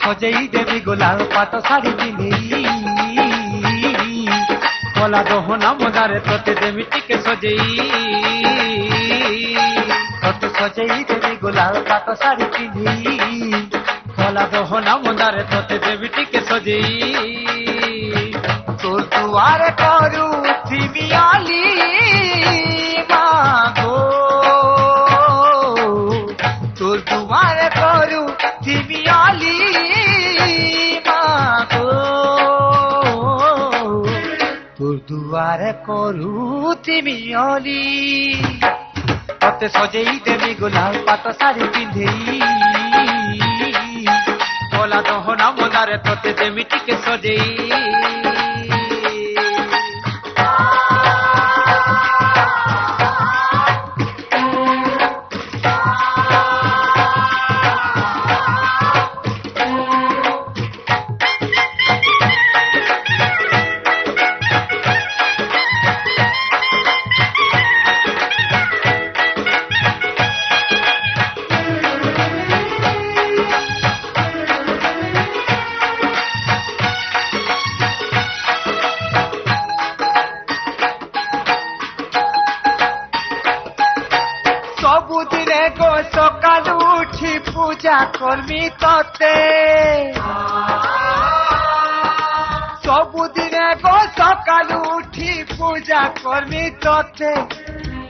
ସଜେଇ ଦେବି ଗୋଲାପ ପାଟ ଶାଢ଼ୀ ପିନ୍ଧେଇ କଲା ଦହନା ମନ୍ଦାରେ ତତେ ଦେବି ଟିକେ ସଜେଇ ତତେ ସଜେଇ ଦେବି ଗୋଲାପ ପାଟ ଶାଢ଼ୀ ପିନ୍ଧେଇ କଲା ଦହନା ମନ୍ଦାରେ ତତେ ଦେବି ଟିକେ ସଜେଇ ତୋର ଦୁଆରେ କରୁଥିବି ଆଲି ମାଗୋ ତୋର ଦୁଆରେ କରୁଥିବି ଆଲି ମାଗୋ ତୋର ଦୁଆରେ କରୁଥିବି ଅଲି ତତେ ସଜେଇ ଦେବି ଗୋଲାପ ପାଟ ଶାଢ଼ୀ ପିନ୍ଧେଇ କଲା ଦହନା ମନ୍ଦାରେ ତତେ ଦେବି ଟିକେ ସଜେଇ ସବୁଦିନେ ଗো ସକାଳୁ ଉଠି ପୂଜା କର୍ମି ତତେ ସବୁଦିନେ ଗো ସକାଳୁ ଉଠି ପୂଜା କର୍ମି ତତେ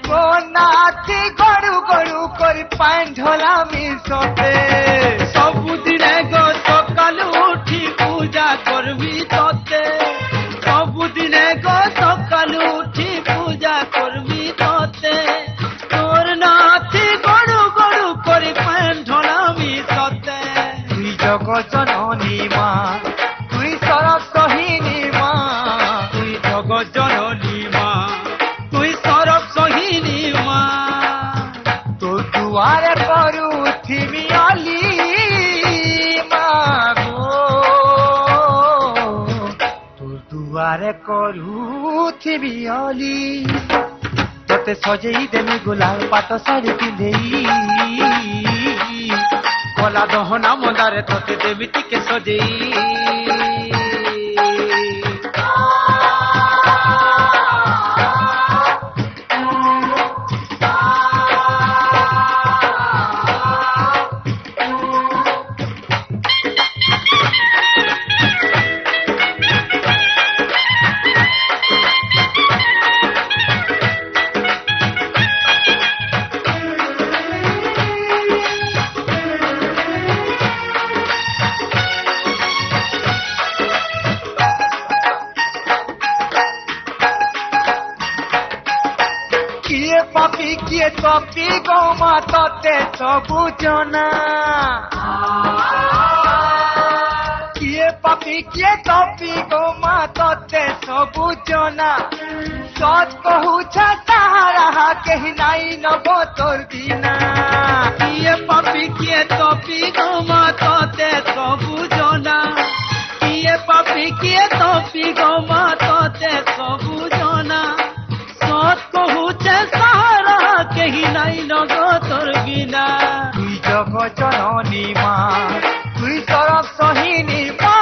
ମୋ ନାତି ଗড়ু ଗড়ୁ କରି ପାଣି ଢଳାମି ସତେ ସବୁଦିନେ ଗো ସକାଳୁ ଉଠି ପୂଜା କର୍ମି ତତେ ସବୁଦିନେ ଗো ସକାଳୁ ଉଠି ପୂଜା କର୍ମି ତତେ জননী মা তুই সরব সহিনী মা তুই জগৎ জননী মা তুই সরব সহিনী মা তোর দুয়ারে করুথিবি অলি মা গো তোর দুয়ারে করুথিবি অলি তোতে সজেই দেবি গোলাপ পাট শাড়ি পিঁধেই কলা দহনা মন্দারে তোতে দেবি টিকে সজেই কিয়ে পাপি কিয়ে তপি গো মা ততে সবু জনা কিয়ে পাপি কিয়ে তপি গো মা ততে সবু জনা সৎ কহুছা তাহারা কেহি নাই নব তোর বিনা কিয়ে পাপি কিয়ে তপি গো মা ততে সবু জনা কিয়ে পাপি কিয়ে তপি গো মা ততে সবু জনা সৎ কহুছে সারা কেহি নাই নগ তোর বিনা তুই জগৎ জননী মা তুই সরব সহিনী মা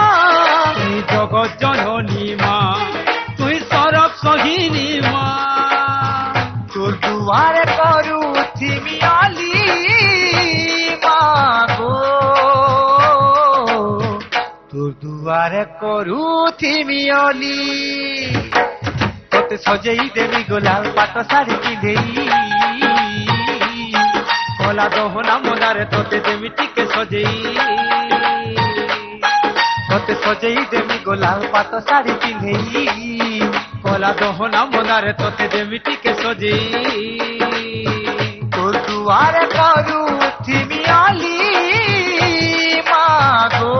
তুই জগৎ জননী মা তুই সরব সহিনী মা তোর দুয়ারে করুথিবি অলি মা গো তোর দুয়ারে করুথিবি অলি তোতে সজেই দেবি গোলাপ পাট শাড়ি পিঁধেই কলা দহনা মন্দারে তোতে দেবি টিকে সজেই তোতে সজেই দেবি গোলাপ পাট শাড়ি পিঁধেই কলা দহনা মন্দারে তোতে দেবি টিকে সজেই তোর দুয়ারে করুথিবি অলি মা গো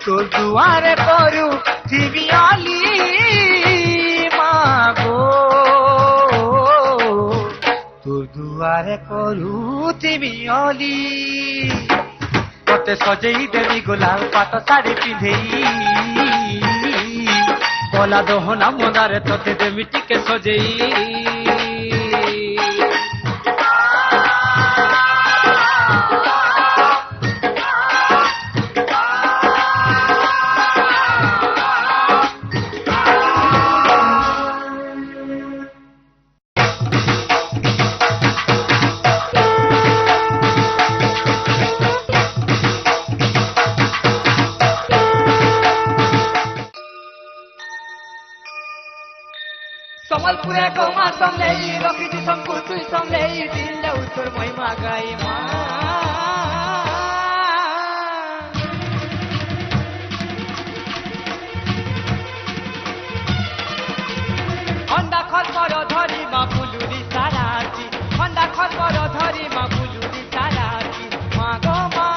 তোর দুয়ারে করুথিবি অলি মা গো তোর দুয়ারে করুথিবি অলি তোতে সজেই দেবি গোলাপ পাট শাড়ি পিঁধেই কলা দহনা মন্দারে তোতে দেবি টিকে সজেই সম্বলপুরে গৌমা সমলেই রখিছি সম্পু তুই সমলেই দিলে উত্তর মহিমা গাই মা অন্দা খরপর ধরি মা ফুলুরি সারাতি অন্দা খরপর ধরি মা ফুলুরি সারাতি মা গো মা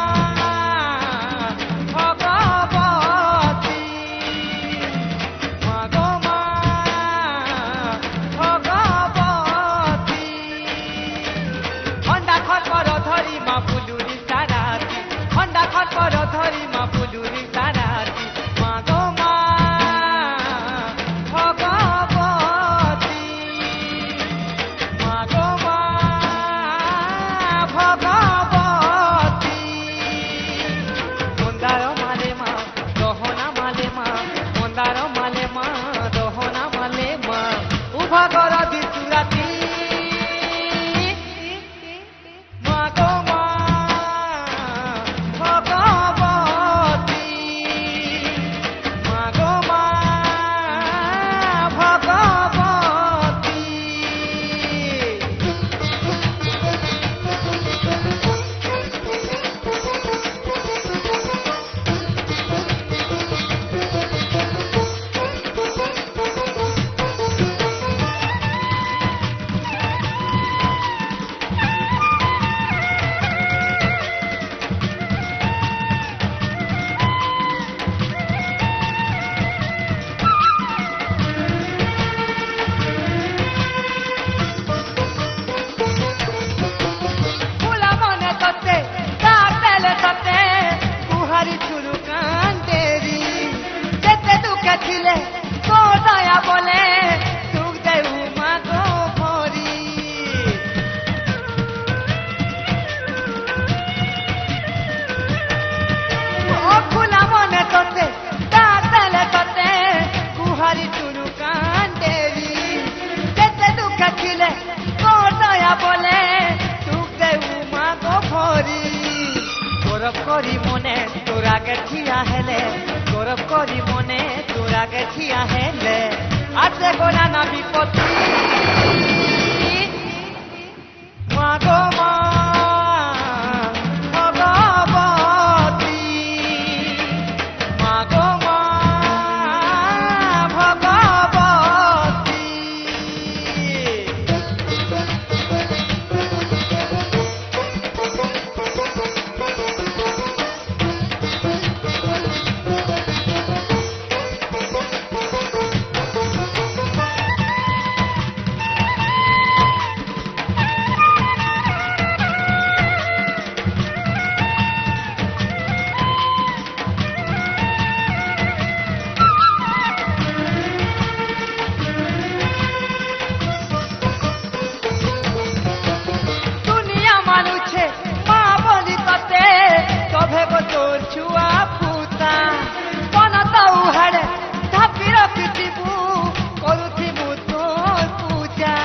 ভগবতী মা গো মা ভগবতী অন্দা খরপর ধরি মা ফুলুরি সারাতি অন্দা খরপর ধরি মা ফুলুরি সারাতি মা গো মা গৌরব করি মনে তোর আগে ঠিয়া হেলে গৌরব করি মনে তোর আগে ঠিয়া হেলে আছে গোনা না বিপত্তি মা গো মা ভগবতী মা গো মা ভগবতী তোর ছুয়া পুতা মন তাও হাড়ে ধাপি রখিথিবু করুথিবু তোর পূজা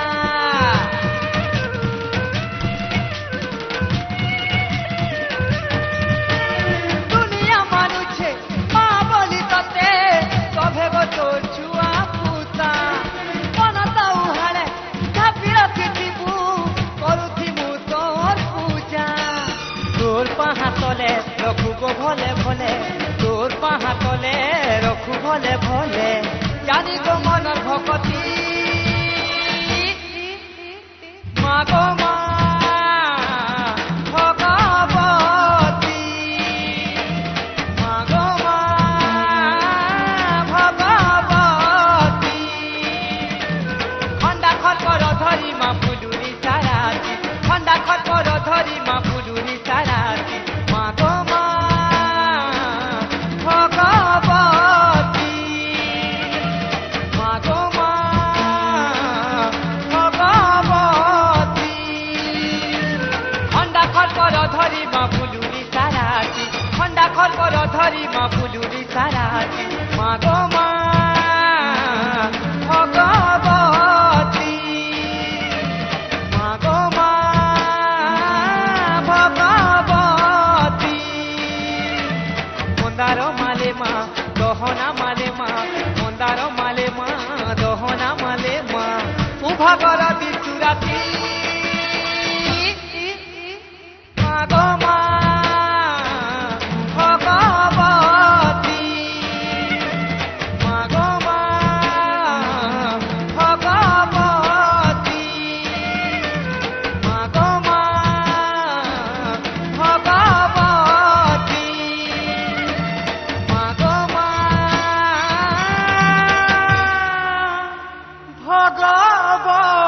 দুনিয়া মানুষে মা বলি ততে কভে গো তোর ছুয়া পুতা মন তাও হাড়ে ধাপি রখিথিবু করুথিবু তোর পূজা তোর পাহা তলে রখু গো ভলে ভলে তোর পাহা তলে রখু ভলে ভলে জানি গো মনর ভকতি মা গো মা ভগবতী মা গো মা ভগবতী খণ্ডা খটকর ধরি মা ফুলুরি সারাতি খণ্ডা খটকর ধরি মা ফুলুরি সারাতি মা গো মা ভগবতী মা গো মা ভগবতী খণ্ডা খটকর ধরি মা ফুলুরি সারাতি খণ্ডা খটকর ধরি মা ফুলুরি সারাতি মা গো মা ভগবতী মা গো মা ভগবতী মন্দার মালে মা দহনা মালে মা মন্দার মালে মা দহনা মালে মা ভাগরথী চুরাতি মা গো মা ভগবতী মা গো মা ভগবতী মা গো মা ভগবতী মা গো মা ভগবতী।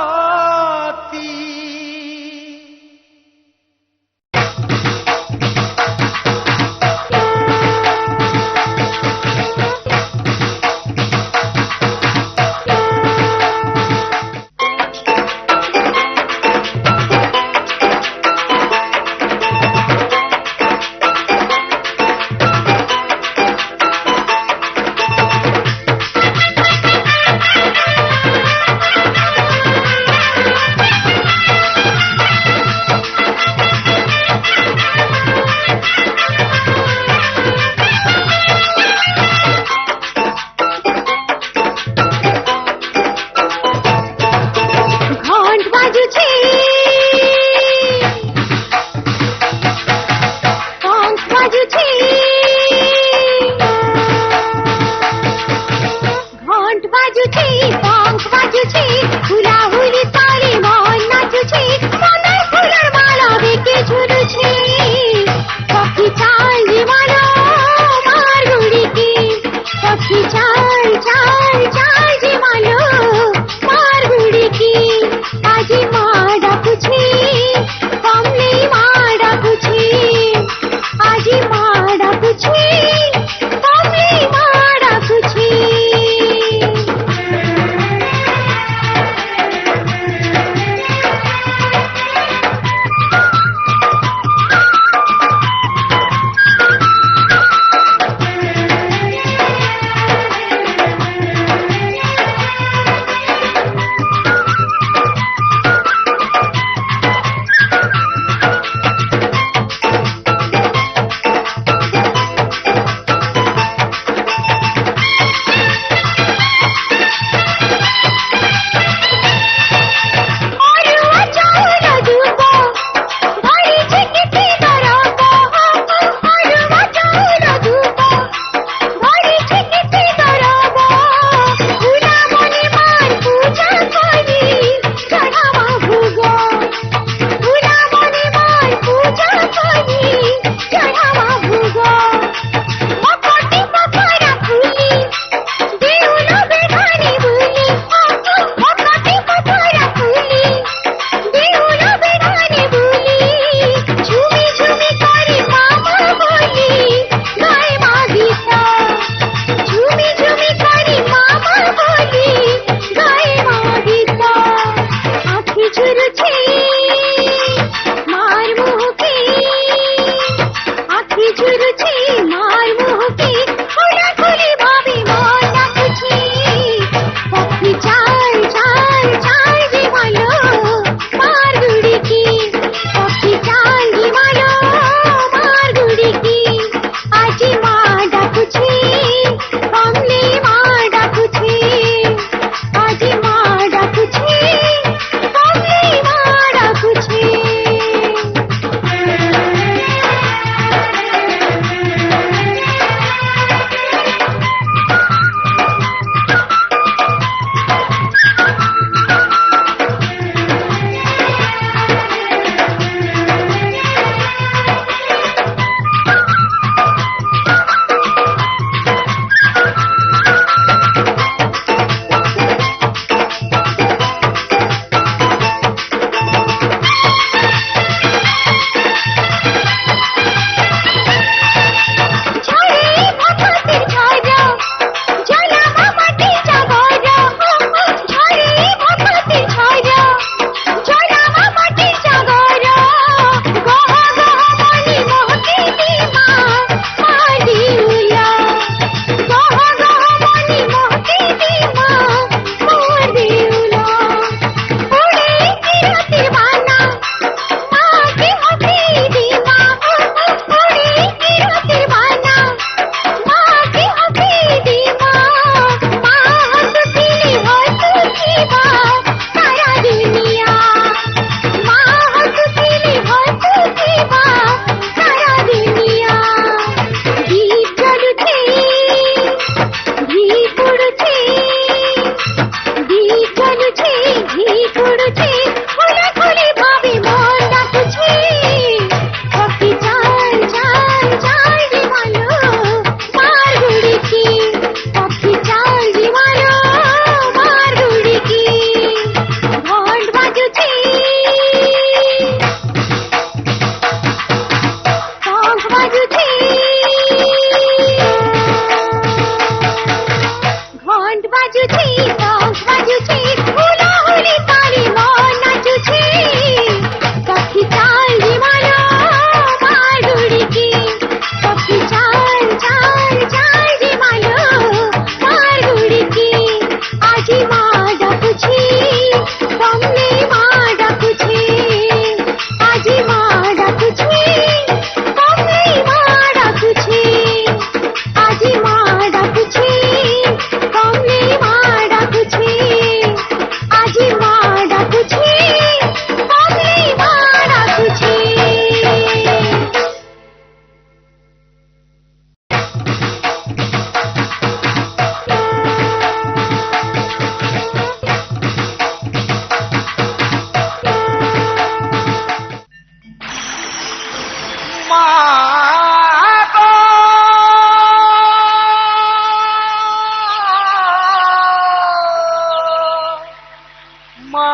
মা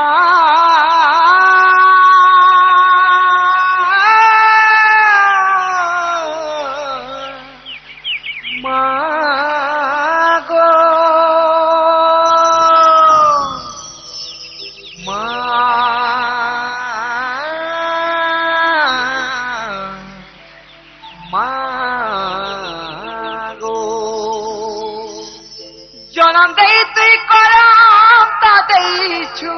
মা গো মা মা গো জনম দেই তুই করম তা দেইছু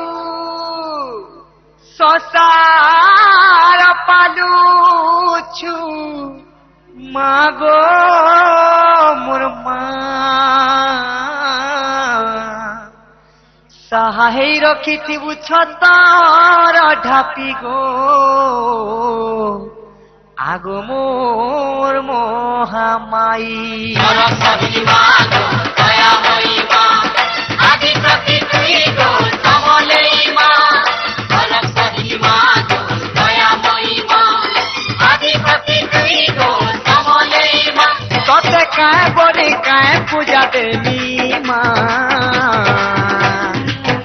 সংসার পালুছু মা গো মোর মা সাহাই রখিথিবু ছতর ঢাপি গো আগো মোর মহামাই সরস্বতী মা গো দয়াময়ী মা আদি প্রতি তুই গো সমলেই মা সরস্বতী মা গো দয়াময়ী মা আদি প্রতি তুই গো সমলেই মা তোতে কায় বলি কায় পূজা দেবী মা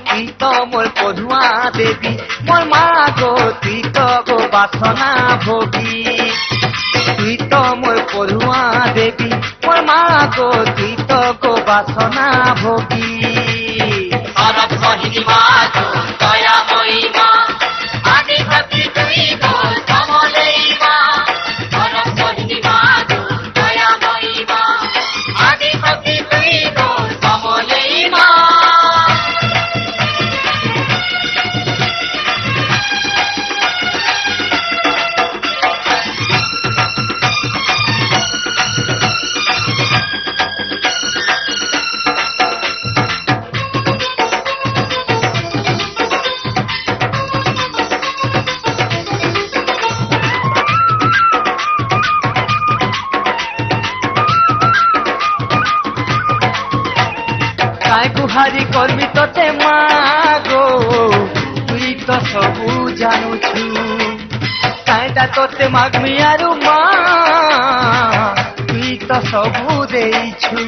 তুই তো মোর পধুয়া দেবী মোর মা গো তুই তো গো বাসনা ভোগী তুই তো মোর পড়ুয়া দেবী মোর মা গো তুই তো গো বাসনা ভোগী সরস্বতী মা গো দয়াময়ী মা আদি প্রতি তুই গো সমলেই মা সরস্বতী মা গো দয়াময়ী মা আদি প্রতি তুই গো সমলেই মা কায় গুহারি করবি তোতে মা গো তুই তো সবু জানুছু কায়টা তোতে মাগমি আরু মা তুই তো সবু দেইছু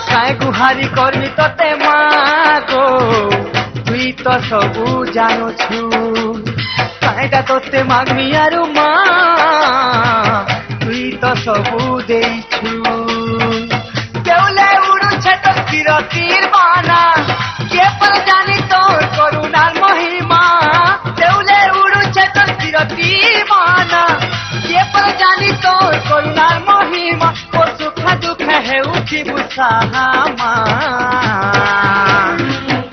কায় গুহারি করবি তোতে মা গো তুই তো সবু জানুছু কায়টা তোতে মাগমি আরু মা তুই তো সবু দেইছু দেউলে উড়ুছে তোর কিরতির বানা কে পর জানি তোর করুণার মহিমা দেউলে উড়ুছে তোর কিরতির বানা কে পর জানি তোর করুণার মহিমা ও সুখ দুঃখ হেউছি বুঝাহা মা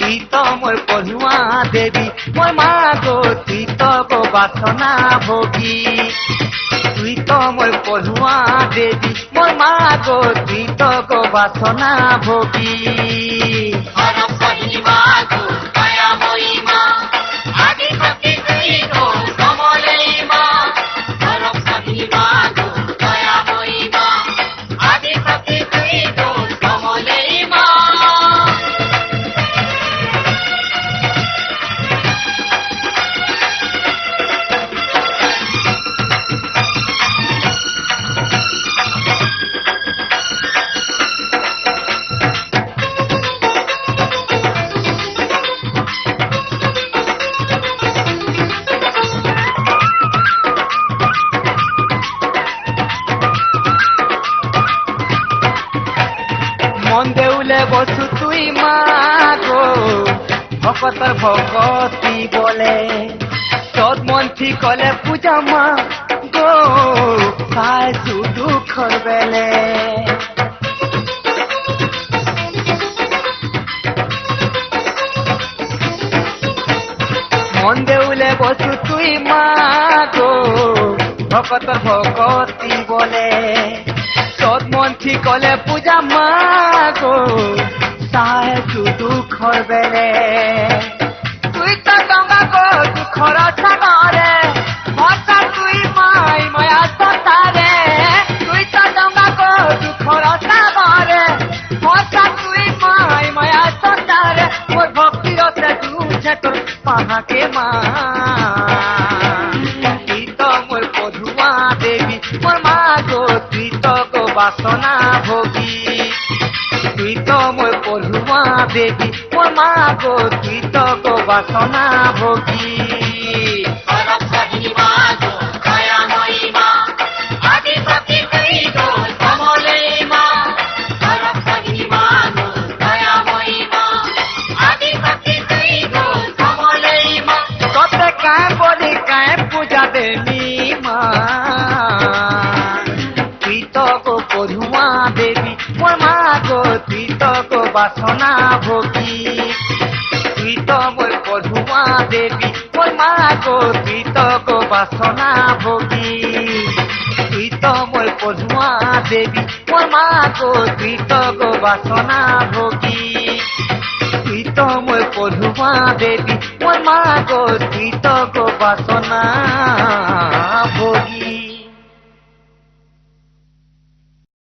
তুই তো মোর পড়ুয়া দেবী মোর মা গো তুই তো গো বাসনা ভোগী তুই তো মোর পড়ুয়া দেবী মোর মা গো তুই তো গো বাসনা ভোগী সরস্বতী মা গো দয়াময়ী মা আদি প্রতি তুই গো সমলেই মা সরস্বতী মা গো দয়াময়ী মা আদি প্রতি তুই গো সমলেই মা মন দেউলে বসু তুই মা গো ভকতর ভগতি বলে সদ মন ঠিক কলে পূজা মা গো খায় দুঃখর বেলে মন দেউলে বসু তুই মা গো ভকতর ভগতি বলে সদ মন ঠিক কলে পূজা মা গো সাহে দুঃখর বেলে তুই তো গঙ্গা গো দুঃখর সাগরে ভরসা তুই মাই মায়া সতারে তুই তো গঙ্গা গো দুঃখর সাগরে ভরসা তুই মাই মায়া সতারে মোর ভক্তি রসে তুঝে তোর পাহাকে মা তুই তো মোর পধুয়া দেবী মোর মা গো তুই তো গো বাসনা ভোগী তুই তো মই পঢ়ুয়া দেবী মোর মা গো তুই তো গো বাসনা ভোগী সরস্বতী মা গো দয়াময়ী মা আদি সখী তুই গো কমলেই মা সরস্বতী মা গো দয়াময়ী মা আদি সখী তুই গো কমলেই মা তোতে কায় বলি কায় পূজা দেবী মা তুই তো গো পঢ়ুয়া দেবী মোর মা গো তুই তো গো বাসনা ভোগী তুই তো মোর পঢ়ুয়া দেবী মোর মা গো তুই তো গো বাসনা ভোগী তুই তো মোর পঢ়ুয়া দেবী মোর মা গো তুই তো গো বাসনা ভোগী তুই তো মোর পঢ়ুয়া দেবী মোর মা গো তুই তো গো বাসনা